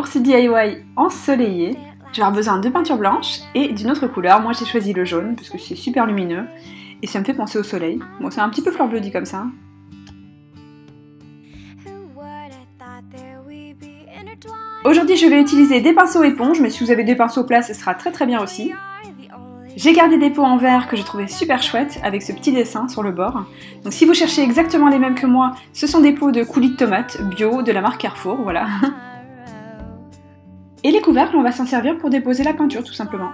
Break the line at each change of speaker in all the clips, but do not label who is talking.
Pour ce DIY ensoleillé, je vais avoir besoin de peinture blanche et d'une autre couleur. Moi j'ai choisi le jaune parce que c'est super lumineux et ça me fait penser au soleil. Bon, c'est un petit peu fleur bleue dit comme ça. Aujourd'hui je vais utiliser des pinceaux éponges, mais si vous avez des pinceaux plats ce sera très bien aussi. J'ai gardé des pots en verre que j'ai trouvé super chouettes avec ce petit dessin sur le bord. Donc si vous cherchez exactement les mêmes que moi, ce sont des pots de coulis de tomates bio de la marque Carrefour, voilà. Et les couvercles, on va s'en servir pour déposer la peinture tout simplement.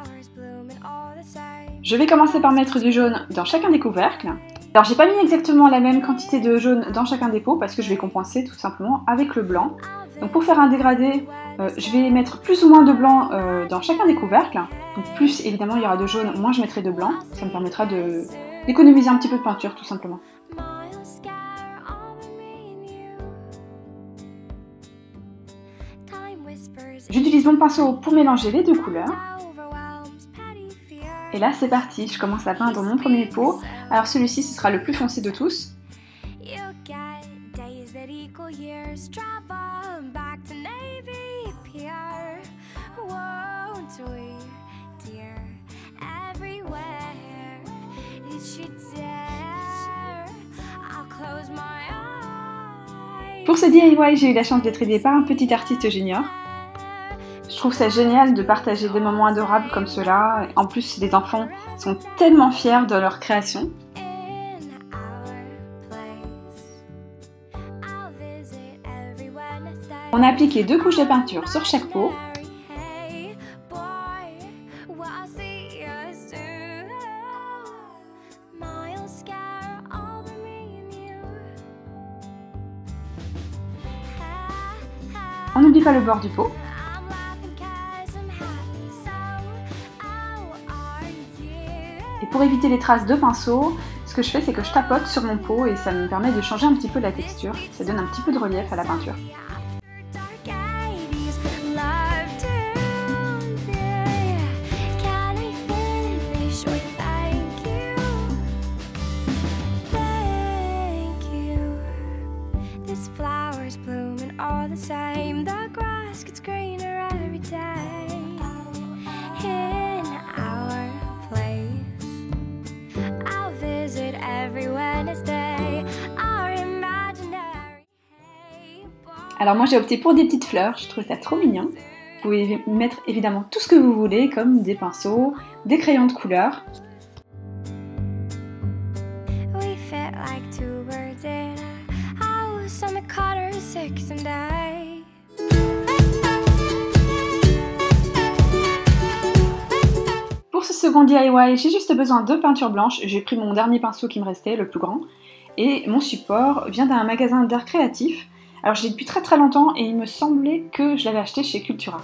Je vais commencer par mettre du jaune dans chacun des couvercles. Alors j'ai pas mis exactement la même quantité de jaune dans chacun des pots parce que je vais compenser tout simplement avec le blanc. Donc pour faire un dégradé, je vais mettre plus ou moins de blanc dans chacun des couvercles. Donc plus évidemment il y aura de jaune, moins je mettrai de blanc. Ça me permettra d'économiser un petit peu de peinture tout simplement. J'utilise mon pinceau pour mélanger les deux couleurs. Et là c'est parti, je commence à peindre mon premier pot. Alors celui-ci ce sera le plus foncé de tous. Pour ce DIY, j'ai eu la chance d'être aidée par un petit artiste junior. Je trouve ça génial de partager des moments adorables comme cela. En plus, les enfants sont tellement fiers de leur création. On a appliqué 2 couches de peinture sur chaque pot. On n'oublie pas le bord du pot. Et pour éviter les traces de pinceau, ce que je fais c'est que je tapote sur mon pot et ça me permet de changer un petit peu la texture. Ça donne un petit peu de relief à la peinture. Alors moi j'ai opté pour des petites fleurs, je trouve ça trop mignon. Vous pouvez mettre évidemment tout ce que vous voulez, comme des pinceaux, des crayons de couleur. Pour ce second DIY, j'ai juste besoin de peinture blanche. J'ai pris mon dernier pinceau qui me restait, le plus grand. Et mon support vient d'un magasin d'art créatif. Alors je l'ai depuis très longtemps et il me semblait que je l'avais acheté chez Cultura.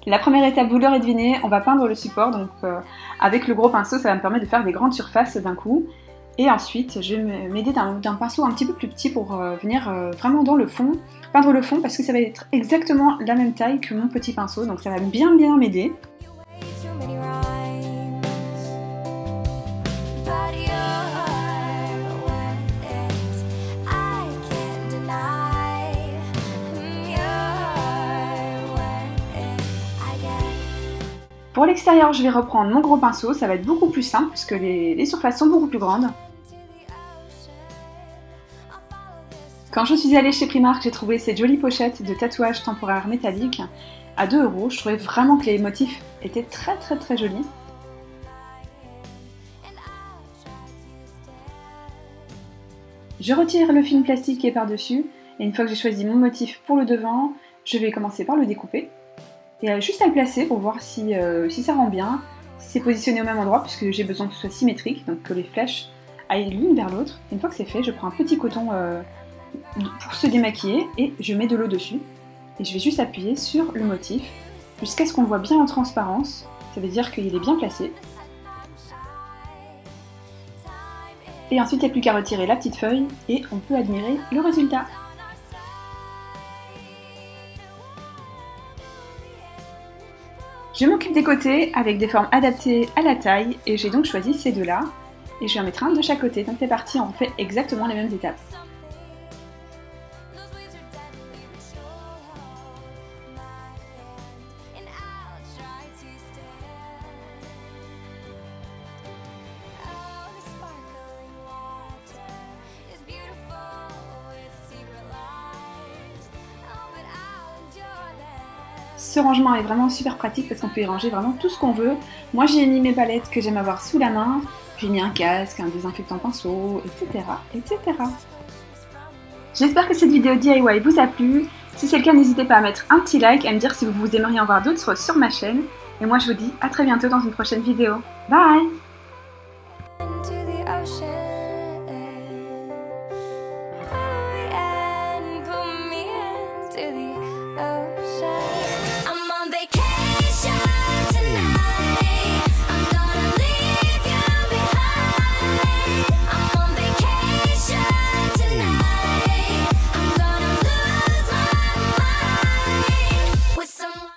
La première étape, vous l'aurez deviné, on va peindre le support. Donc avec le gros pinceau, ça va me permettre de faire des grandes surfaces d'un coup. Et ensuite, je vais m'aider d'un pinceau un petit peu plus petit pour venir vraiment dans le fond, peindre le fond parce que ça va être exactement la même taille que mon petit pinceau. Donc ça va bien m'aider. Pour l'extérieur, je vais reprendre mon gros pinceau, ça va être beaucoup plus simple puisque les surfaces sont beaucoup plus grandes. Quand je suis allée chez Primark, j'ai trouvé cette jolie pochette de tatouages temporaires métalliques à 2 €. Je trouvais vraiment que les motifs étaient très jolis. Je retire le film plastique qui est par-dessus et une fois que j'ai choisi mon motif pour le devant, je vais commencer par le découper. Et juste à le placer pour voir si ça rend bien, si c'est positionné au même endroit puisque j'ai besoin que ce soit symétrique, donc que les flèches aillent l'une vers l'autre. Une fois que c'est fait, je prends un petit coton pour se démaquiller et je mets de l'eau dessus. Et je vais juste appuyer sur le motif jusqu'à ce qu'on le voit bien en transparence, ça veut dire qu'il est bien placé. Et ensuite il n'y a plus qu'à retirer la petite feuille et on peut admirer le résultat. Je m'occupe des côtés avec des formes adaptées à la taille et j'ai donc choisi ces deux-là. et je vais en mettre un de chaque côté. Donc c'est parti, on fait exactement les mêmes étapes. Ce rangement est vraiment super pratique parce qu'on peut y ranger vraiment tout ce qu'on veut. Moi j'ai mis mes palettes que j'aime avoir sous la main, j'ai mis un casque, un désinfectant pinceau, etc. etc. J'espère que cette vidéo DIY vous a plu. Si c'est le cas, n'hésitez pas à mettre un petit like et à me dire si vous aimeriez en voir d'autres sur ma chaîne. Et moi je vous dis à très bientôt dans une prochaine vidéo. Bye!